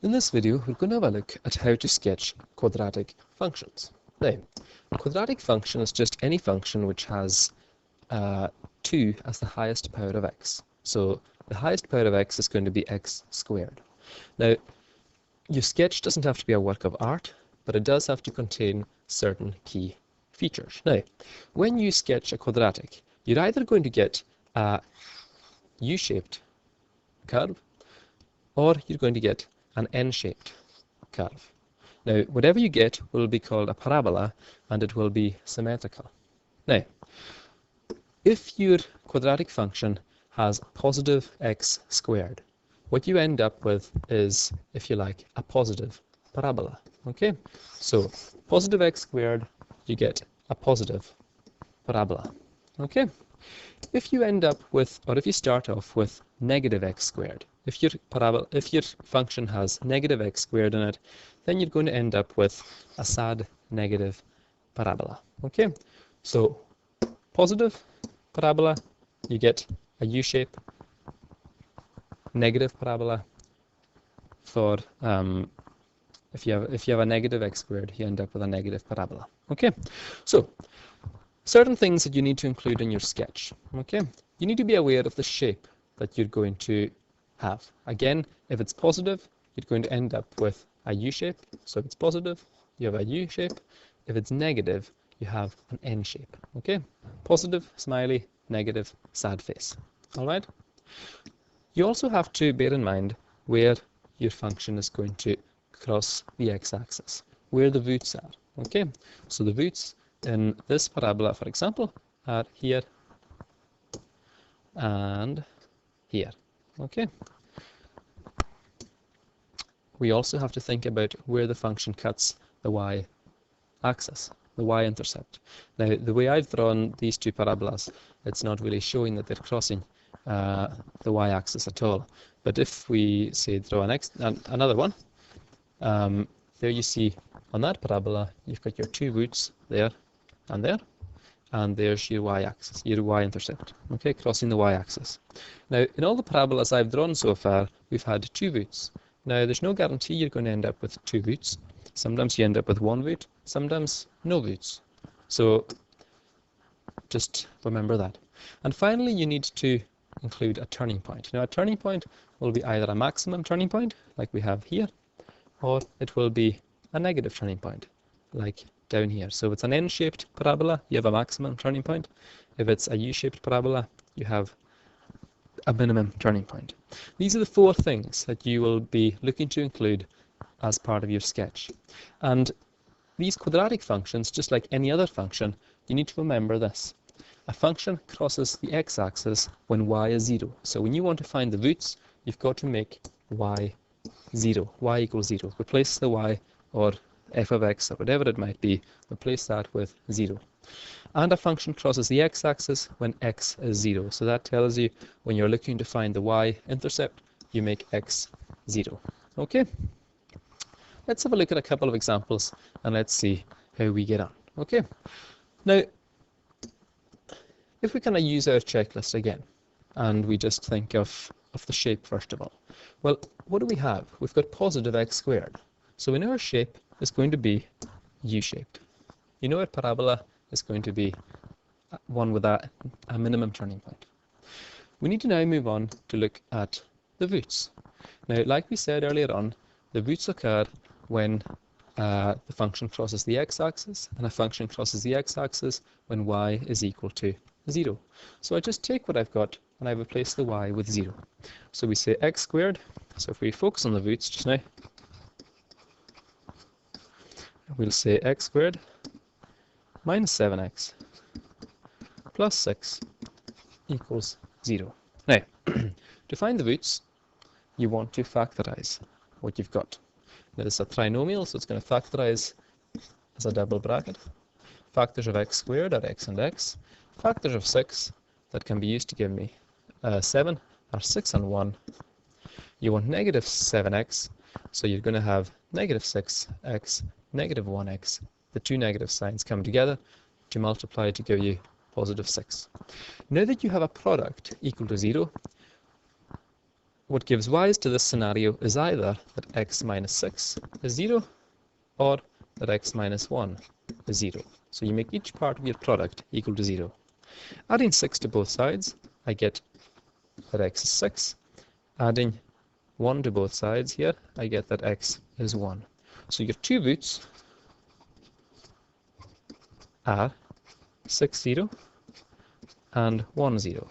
In this video, we're going to have a look at how to sketch quadratic functions. Now, a quadratic function is just any function which has 2 as the highest power of x. So the highest power of x is going to be x squared. Now, your sketch doesn't have to be a work of art, but it does have to contain certain key features. Now, when you sketch a quadratic, you're either going to get a U-shaped curve, or you're going to get an N-shaped curve. Now, whatever you get will be called a parabola, and it will be symmetrical. Now, if your quadratic function has positive x squared, what you end up with is, if you like, a positive parabola. Okay, so positive x squared, you get a positive parabola. Okay, if you end up with, or if you start off with negative x squared, if your function has negative x squared in it, then you're going to end up with a sad negative parabola. Okay, so positive parabola, you get a U-shape. Negative parabola, for if you have a negative x squared, you end up with a negative parabola. Okay, so certain things that you need to include in your sketch. Okay, you need to be aware of the shape that you're going to have. Again, if it's positive, you're going to end up with a U shape. So if it's positive, you have a U shape. If it's negative, you have an N shape. Okay, positive, smiley, negative, sad face. All right. You also have to bear in mind where your function is going to cross the x-axis, where the roots are. Okay, so the roots in this parabola, for example, are here and here. Okay. We also have to think about where the function cuts the y-axis, the y-intercept. Now, the way I've drawn these two parabolas, it's not really showing that they're crossing the y-axis at all. But if we say draw another one, there you see on that parabola, you've got your two roots there, and there's your y-axis, your y-intercept, okay, crossing the y-axis. Now, in all the parabolas I've drawn so far, we've had two roots. Now, there's no guarantee you're going to end up with two roots. Sometimes you end up with one root, sometimes no roots. So just remember that. And finally, you need to include a turning point. Now, a turning point will be either a maximum turning point, like we have here, or it will be a negative turning point, like down here. So if it's an N-shaped parabola, you have a maximum turning point. If it's a U-shaped parabola, you have a minimum turning point. These are the four things that you will be looking to include as part of your sketch. And these quadratic functions, just like any other function, you need to remember this. A function crosses the x-axis when y is 0. So when you want to find the roots, you've got to make y 0, y equals 0. Replace the y, or f of x, or whatever it might be, replace that with 0. And a function crosses the x-axis when x is 0. So that tells you when you're looking to find the y-intercept, you make x 0. Okay? Let's have a look at a couple of examples, and let's see how we get on. Okay? Now, if we kind of use our checklist again, and we just think of the shape first of all. Well, what do we have? We've got positive x squared. So we know our shape is going to be U-shaped. You know our parabola is going to be one with a minimum turning point. We need to now move on to look at the roots. Now, like we said earlier on, the roots occur when the function crosses the x-axis, and a function crosses the x-axis when y is equal to 0. So I just take what I've got and I replace the y with 0. So we say x squared. So if we focus on the roots just now, we'll say x squared minus 7x plus 6 equals 0. Now, to find the roots, you want to factorize what you've got. Now, this is a trinomial, so it's going to factorize as a double bracket. Factors of x squared are x and x. Factors of 6 that can be used to give me 7 are 6 and 1. You want negative 7x, so you're going to have negative 6x, negative 1x. The two negative signs come together to multiply to give you positive 6. Now that you have a product equal to 0, what gives rise to this scenario is either that x minus 6 is 0 or that x minus 1 is 0. So you make each part of your product equal to 0. Adding 6 to both sides, I get that x is 6. Adding 1 to both sides here, I get that x is 1. So your two roots are 6, 0 and 1, 0,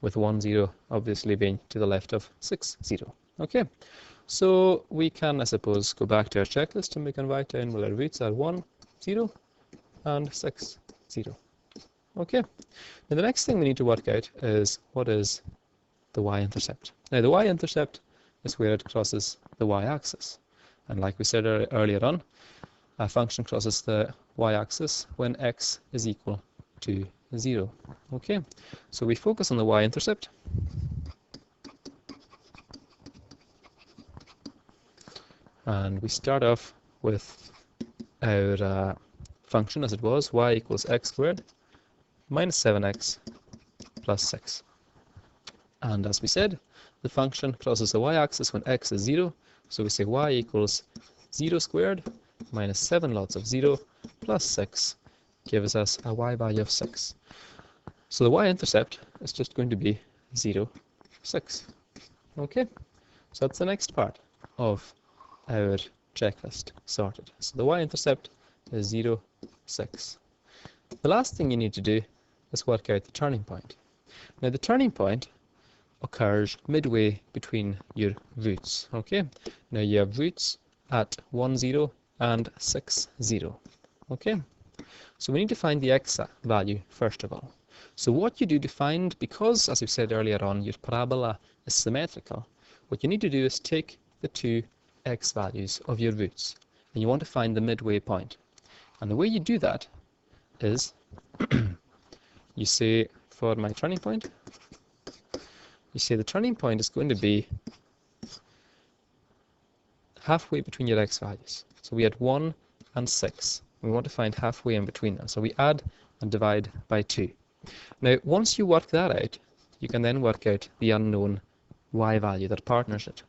with 1, 0 obviously being to the left of 6, 0. Okay, so we can, I suppose, go back to our checklist and we can write down, well, our roots are 1, 0 and 6, 0. Okay, now the next thing we need to work out is what is the y-intercept. Now the y-intercept is where it crosses the y-axis, and like we said earlier on, a function crosses the y-axis when x is equal to 0. Okay, so we focus on the y-intercept. And we start off with our function as it was, y equals x squared minus 7x plus 6. And as we said, the function crosses the y-axis when x is 0, so we say y equals 0 squared minus 7 lots of 0 plus 6 gives us a y value of 6. So the y-intercept is just going to be 0, 6. Okay, so that's the next part of our checklist sorted. So the y-intercept is 0, 6. The last thing you need to do is work out the turning point. Now the turning point occurs midway between your roots. Okay, now you have roots at 1, 0 and 6, 0. Okay, so we need to find the x value first of all. So what you do to find, because as we said earlier on, your parabola is symmetrical, what you need to do is take the two x values of your roots and you want to find the midway point. And the way you do that is you say, for my turning point, you say the turning point is going to be halfway between your x values. So we had 1 and 6. We want to find halfway in between them. So we add and divide by 2. Now, once you work that out, you can then work out the unknown y value that partners it.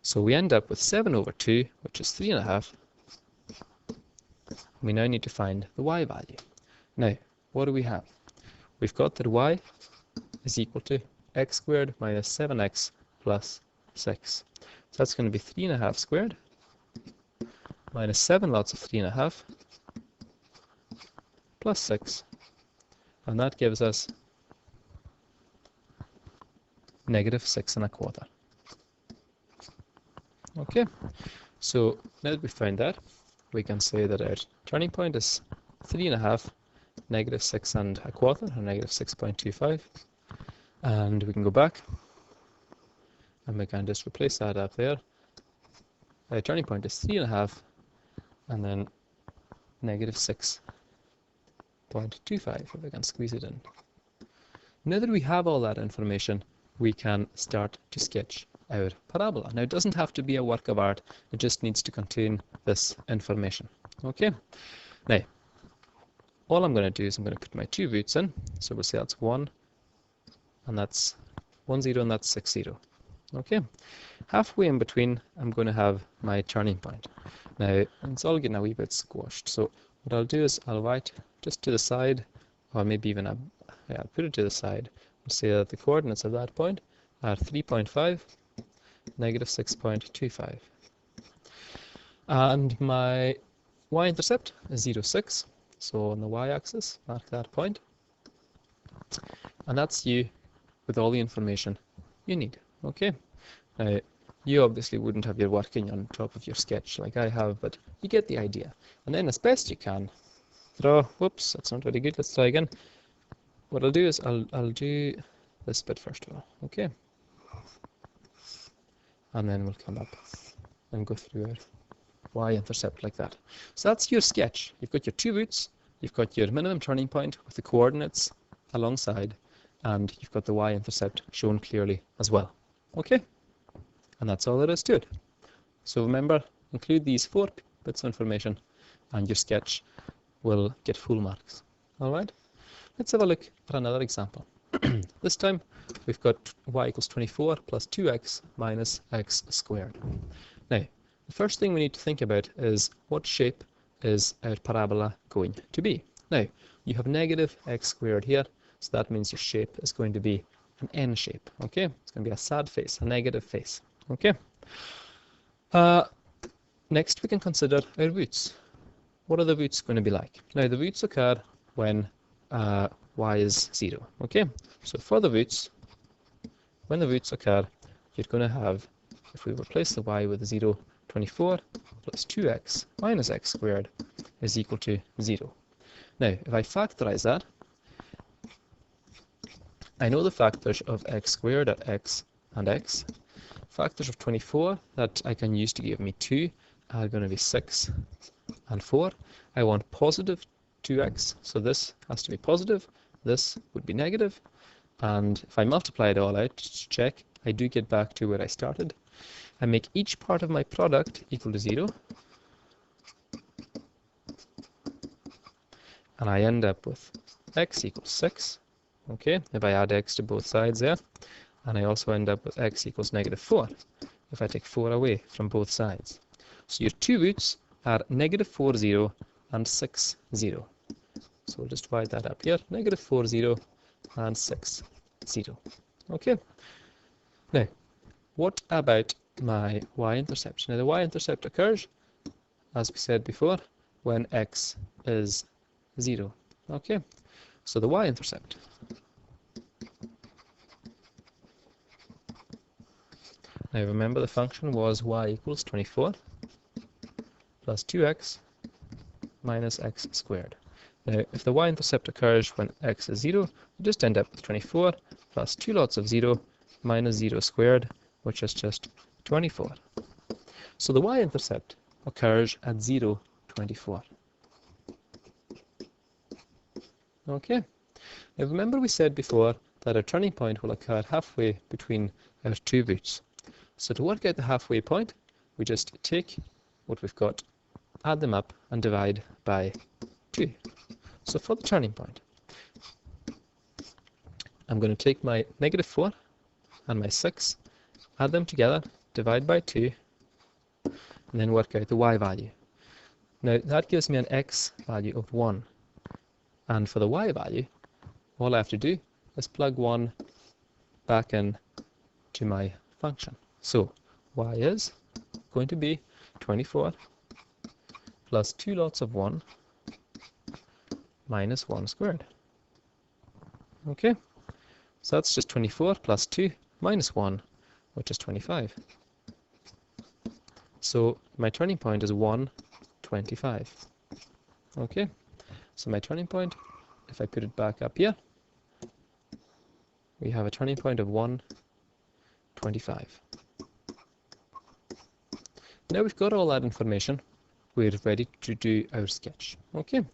So we end up with 7 over 2, which is 3.5. We now need to find the y value. Now, what do we have? We've got that y is equal to x squared minus 7x plus 6. So that's going to be 3.5 squared minus 7 lots of 3.5 plus 6. And that gives us negative 6.25. Okay, so now that we found that, we can say that our turning point is 3.5, negative 6.25, or negative 6.25. And we can go back and we can just replace that up there. Our turning point is 3.5 and then negative 6.25, if I can squeeze it in. Now that we have all that information, we can start to sketch our parabola. Now it doesn't have to be a work of art, it just needs to contain this information. Okay, now all I'm going to do is I'm going to put my two roots in. So we'll say that's 1 and that's 1, 0 and that's 6, 0. Okay, halfway in between I'm going to have my turning point. Now it's all getting a wee bit squashed, so what I'll do is I'll write just to the side, or maybe even I'll put it to the side. We'll say that the coordinates of that point are 3.5, negative 6.25. And my y-intercept is 0, 6. So on the y-axis, mark that point. And that's you with all the information you need. Okay. Now, you obviously wouldn't have your working on top of your sketch like I have, but you get the idea. And then as best you can, draw, whoops, that's not very good, let's try again. What I'll do is I'll do this bit first of all, okay? And then we'll come up and go through our y-intercept like that. So that's your sketch. You've got your two roots, you've got your minimum turning point with the coordinates alongside, and you've got the y-intercept shown clearly as well. Okay? And that's all there is to it. So remember, include these 4 bits of information and your sketch will get full marks. Alright? Let's have a look at another example. This time we've got y equals 24 plus 2x minus x squared. Now, the first thing we need to think about is what shape is our parabola going to be. Now, you have negative x squared here, so that means your shape is going to be an N shape, okay? It's going to be a sad face, a negative face, okay? Next, we can consider our roots. What are the roots going to be like? Now, the roots occur when y is 0, okay? So for the roots, when the roots occur, you're going to have, if we replace the y with 0, 24 plus 2x minus x squared is equal to 0. Now, if I factorize that, I know the factors of x squared are x and x. Factors of 24 that I can use to give me 2 are going to be 6 and 4. I want positive 2x, so this has to be positive, this would be negative, and if I multiply it all out to check, I do get back to where I started. I make each part of my product equal to 0, and I end up with x equals 6, okay, if I add x to both sides there, and I also end up with x equals negative 4, if I take 4 away from both sides. So your two roots are negative 4, 0, and 6, 0. So we'll just divide that up here, negative 4, 0, and 6, 0. Okay. Now, what about my y-intercept? Now, the y-intercept occurs, as we said before, when x is 0. Okay. So the y-intercept. Now, remember the function was y equals 24 plus 2x minus x squared. Now, if the y-intercept occurs when x is 0, you just end up with 24 plus 2 lots of 0 minus 0 squared, which is just 24. So the y-intercept occurs at 0, 24. Okay. Now remember we said before that our turning point will occur halfway between our two roots. So to work out the halfway point, we just take what we've got, add them up, and divide by 2. So for the turning point, I'm going to take my negative 4 and my 6, add them together, divide by 2, and then work out the y value. Now that gives me an x value of 1. And for the y value, all I have to do is plug 1 back in to my function. So y is going to be 24 plus 2 lots of 1 minus 1 squared. Okay, so that's just 24 plus 2 minus 1, which is 25. So my turning point is 1, 25. Okay, so my turning point, if I put it back up here, we have a turning point of 1, 25. Now we've got all that information, we're ready to do our sketch. Okay,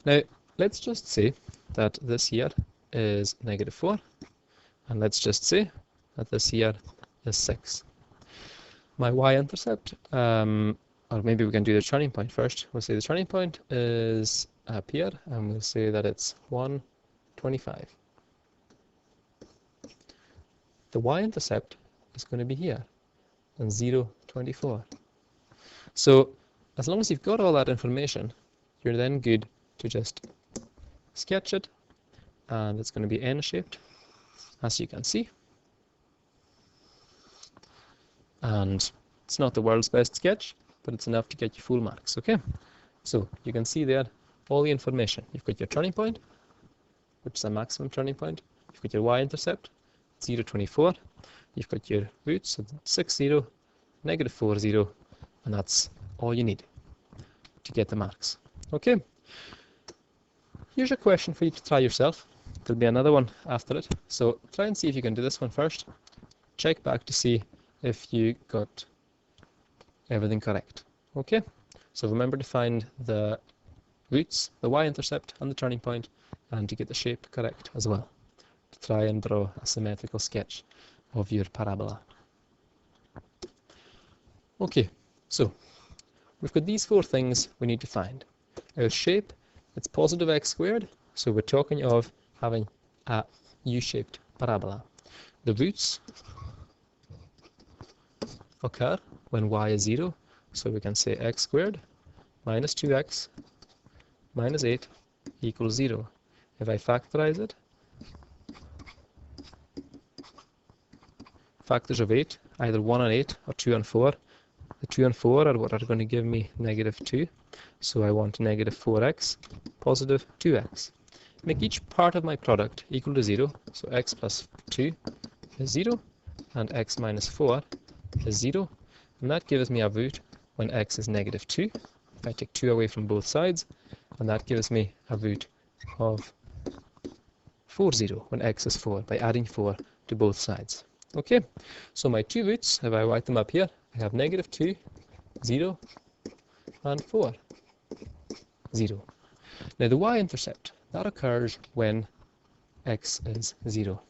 now let's just say that this here is negative 4, and let's just say that this here is 6. My y-intercept, or maybe we can do the turning point first. We'll say the turning point is up here, and we'll say that it's 1, 25. The y-intercept is going to be here, and 0, 24. So as long as you've got all that information, you're then good to just sketch it, and it's going to be N-shaped, as you can see. And it's not the world's best sketch, but it's enough to get you full marks, okay? So you can see there all the information. You've got your turning point, which is a maximum turning point. You've got your y-intercept, 0, 24. You've got your roots, 6, 0, negative 4, 0, and that's all you need to get the marks. Okay? Here's a question for you to try yourself. There'll be another one after it. So try and see if you can do this one first. Check back to see if you got everything correct. Okay? So remember to find the roots, the y-intercept, and the turning point, and to get the shape correct as well, to try and draw a symmetrical sketch of your parabola. Okay, so we've got these 4 things we need to find. Our shape, it's positive x squared, so we're talking of having a U-shaped parabola. The roots occur when y is 0, so we can say x squared minus 2x minus 8 equals 0. If I factorize it, factors of 8, either 1 and 8 or 2 and 4. The 2 and 4 are what are going to give me negative 2. So I want negative 4x, positive 2x. Make each part of my product equal to 0. So x plus 2 is 0 and x minus 4 is 0. And that gives me a root when x is negative 2. If I take 2 away from both sides, and that gives me a root of 4, 0 when x is 4 by adding 4 to both sides. Okay, so my two roots, if I write them up here, I have negative 2, 0, and 4, 0. Now the y-intercept, that occurs when x is 0.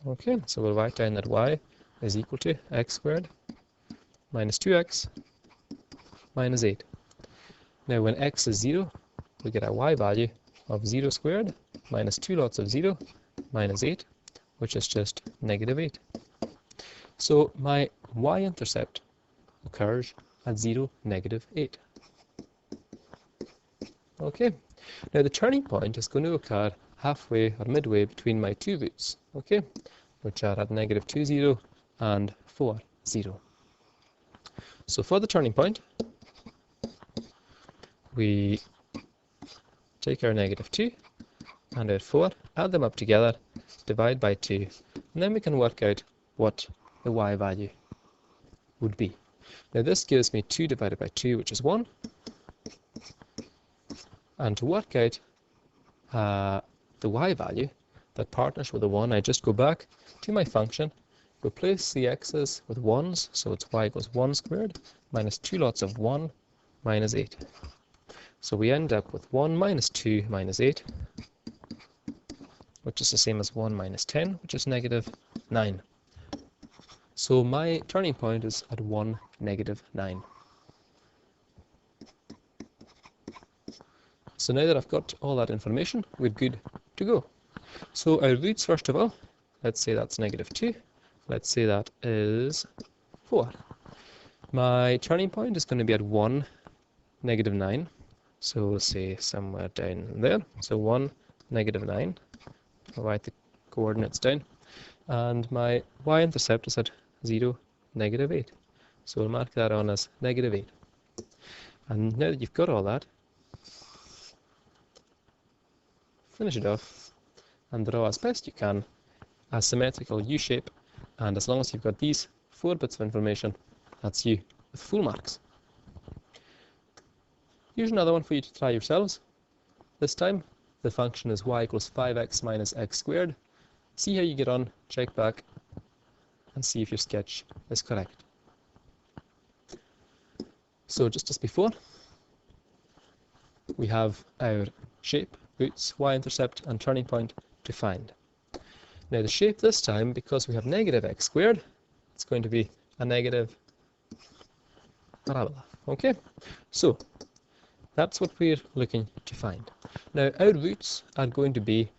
Okay, so we'll write down that y is equal to x squared minus 2x minus 8. Now when x is 0, we get a y value of 0 squared minus 2 lots of 0 minus 8, which is just negative 8. So my y-intercept occurs at 0, negative 8. Okay, now the turning point is going to occur halfway or midway between my two roots, okay, which are at negative 2, 0 and 4, 0. So for the turning point, we take our negative 2 and our 4, add them up together, divide by 2, and then we can work out what the y value would be. Now this gives me 2 divided by 2, which is 1. And to work out the y value that partners with the 1, I just go back to my function, replace the x's with 1's, so it's y equals 1 squared minus 2 lots of 1 minus 8. So we end up with 1 minus 2 minus 8, which is the same as 1 minus 10, which is negative 9. So my turning point is at 1, negative 9. So now that I've got all that information, we're good to go. So our roots, first of all, let's say that's negative 2. Let's say that is 4. My turning point is going to be at 1, negative 9. So we'll say somewhere down there. So 1, negative 9. I'll write the coordinates down. And my y-intercept is at 0, negative 8. So we'll mark that on as negative 8. And now that you've got all that, finish it off and draw as best you can a symmetrical U shape, and as long as you've got these 4 bits of information, that's you with full marks. Here's another one for you to try yourselves. This time the function is y equals 5x minus x squared. See how you get on, check back and see if your sketch is correct. So just as before, we have our shape, roots, y-intercept and turning point to find. Now the shape this time, because we have negative x squared, it's going to be a negative parabola. Okay, so that's what we're looking to find. Now our roots are going to be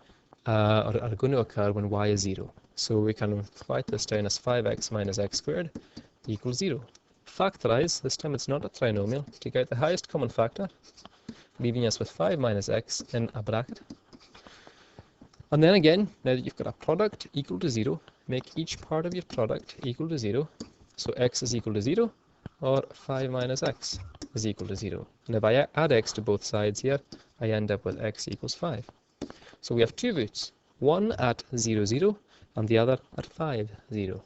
are going to occur when y is 0. So we can write this down as 5x minus x squared equals 0. Factorize, this time it's not a trinomial, take out the highest common factor, leaving us with 5 minus x in a bracket. And then again, now that you've got a product equal to 0, make each part of your product equal to 0. So x is equal to 0, or 5 minus x is equal to 0. And if I add x to both sides here, I end up with x equals 5. So we have two roots, one at 0, 0, and the other at 5, 0.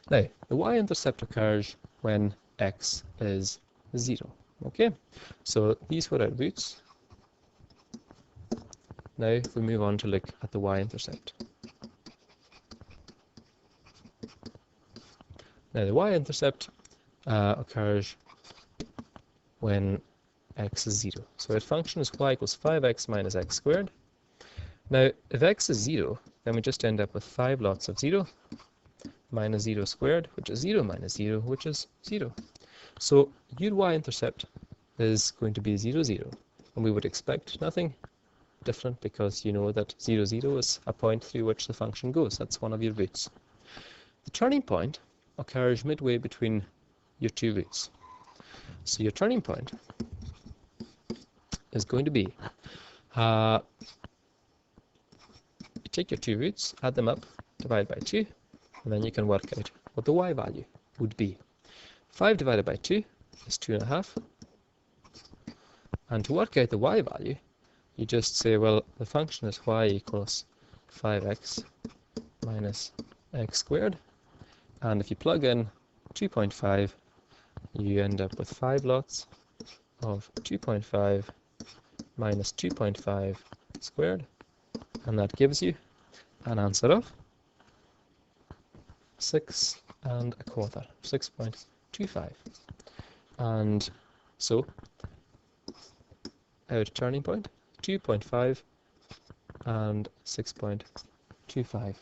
Now, the y-intercept occurs when x is 0. Okay, so these were our roots. Now if we move on to look at the y-intercept. Now the y-intercept occurs when x is 0. So our function is y equals 5x minus x squared. Now if x is 0, then we just end up with 5 lots of 0 minus 0 squared, which is 0 minus 0, which is 0. So your y-intercept is going to be 0, 0, and we would expect nothing different because you know that 0, 0 is a point through which the function goes. That's one of your roots. The turning point occurs midway between your two roots. So your turning point is going to be, you take your two roots, add them up, divide by 2, and then you can work out what the y value would be. 5 divided by 2 is 2.5. And to work out the y value, you just say, well, the function is y equals 5x minus x squared. And if you plug in 2.5, you end up with 5 lots of 2.5 minus 2.5 squared. And that gives you an answer of 6 1/4, 6.25. And so our turning point, 2.5 and 6.25.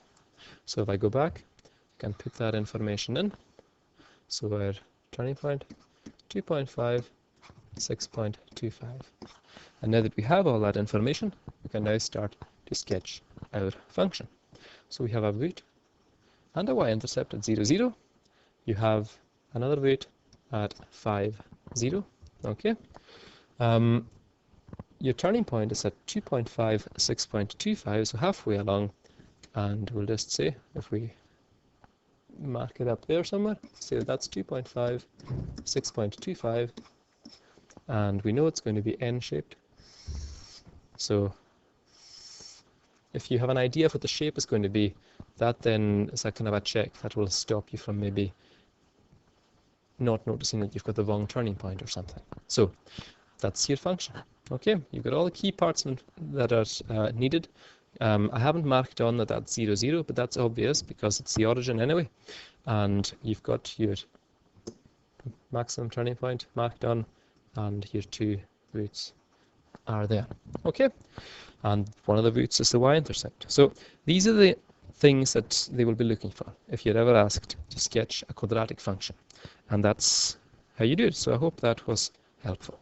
So if I go back, I can put that information in. So our turning point, 2.5, 6.25. And now that we have all that information, we can now start to sketch our function. So we have a root and a y-intercept at 0, 0. You have another root at 5, 0. Okay. Your turning point is at 2.5, 6.25, so halfway along, and we'll just say, if we mark it up there somewhere, say that that's 2.5, 6.25, and we know it's going to be n-shaped. So if you have an idea of what the shape is going to be, that then is a kind of a check that will stop you from maybe not noticing that you've got the wrong turning point or something. So that's your function. Okay, you've got all the key parts that are needed. I haven't marked on that that's 0, 0, but that's obvious because it's the origin anyway. And you've got your maximum turning point marked on, and your two roots are there. Okay, and one of the roots is the y-intercept. So these are the things that they will be looking for if you're ever asked to sketch a quadratic function. And that's how you do it. So I hope that was helpful.